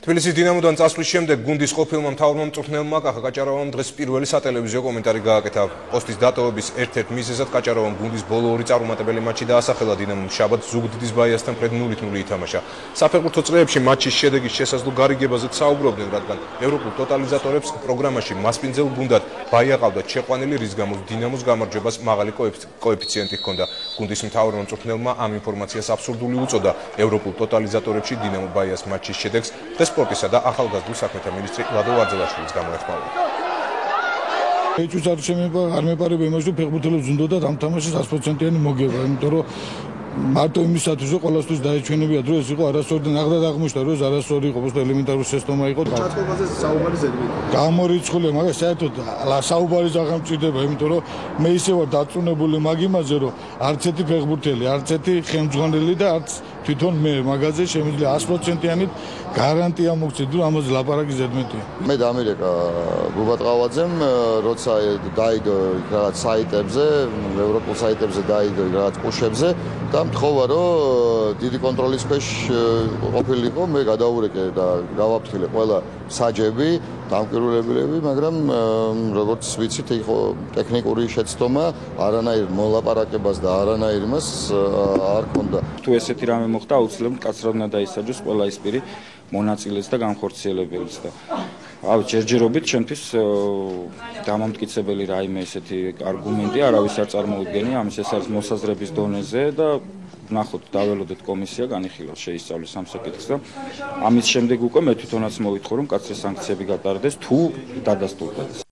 თბილისის დინამოდან წასვლის შემდეგ გუნდის ყოფილმა მთავარმა მწვრთნელმა კახა კაჭარავამ დღეს პირველი სატელევიზიო კომენტარი გააკეთა. პოსტის დატოვების ერთ-ერთ მიზეზად კაჭარავამ გუნდის ბოლო ორი წარუმატებელი მატჩი დაასახელა. დინამომ შაბათ ზუგდიდის ბაიასთან ფრედ 0-0 ითამაშა. საფეხბურთო წრეებში მატჩის შედეგის შესაძლო გარიგებაზეც საუბრობდნენ, რადგან ევროპულ ტოტალიზატორებს პროგრამაში მასპინძელ გუნდად ბაია ყავდათ შეყვანილი, რის გამოც დინამოს გამარჯვებას მაღალი კოეფიციენტი ჰქონდა. გუნდის მთავარმა მწვრთნელმა ამ ინფორმაციას აბსურდული უწოდა. ევროპულ ტოტალიზატორებში დინამო ბაიას მატჩის შედეგს სპორტისა და ახალგაზრდულ საქმეთა მინისტრი ლადო ვარძელაშვილიც გამოეხმაურა. ეჭვს არ მეპარება იმას, რომ ფეხბურთელებს უნდათ ამ თამაშის 100%-იანი მოგება, იმიტომ რომ მარტო იმისათვის რომ ყოველთვის დაეჩვენებიათ, რომ ეს იყო არასწორი და ნახდად აღმოჩნდა, რომ ეს არასწორი იყო, უბრალოდ ელემენტარული შეცდომა იყო. ჩატყობაზე საუბარი ზედმეტი. გამორიცხულია, მაგრამ საერთოდ საუბარი აღარ მჭირდება, იმიტომ რომ მე ისე ვარ დაწუნებული მაგ იმაზე, რომ არც ერთი ფეხბურთელი, არც ერთი ხელმძღვანელი და არც თვითონ მე მაგაზე შემიძლია 100%-იანი გარანტია მოგცეთ, რომ ამაზე ლაპარაკი ზედმეტია. მე დამირეკა გუბატყავაძემ, როცა დაიდო რაღაც საიტებზე, ევროპულ საიტებზე დაიდო რაღაც კუშებზე და მთხოვა, რომ დიდი კონტროლის ქვეშ ყოფილიყო, მე გადავურეკე და გავაფრთხილე ყველა საჯები, დამკვირვებელები, მაგრამ როგორც ვიცით, იყო ტექნიკური შეცდომა, არანაირ მოლაპარაკებას და არანაირ იმას არ ქონდა. თუ ესეთი რამე მოხდა, აუცილებლად კაცრად უნდა დაისაჯოს ყველა ის პირი, მონაწილეც და განხორციელებელიც და ჯერჯერობით ჩემთვის დამამტკიცებელი რაიმე ესეთი არგუმენტი არავის არ წარმოუდგენია, ამის ეს არის მოსაზრების დონეზე და ნახოთ, დაველოდეთ კომისია განიხილავს, შეისწავლის ამ საკითხს და ამის შემდეგ უკვე მე თვითონაც მოვითხოვ, რომ კაცრი სანქციები გატარდეს თუ დადასტურდა.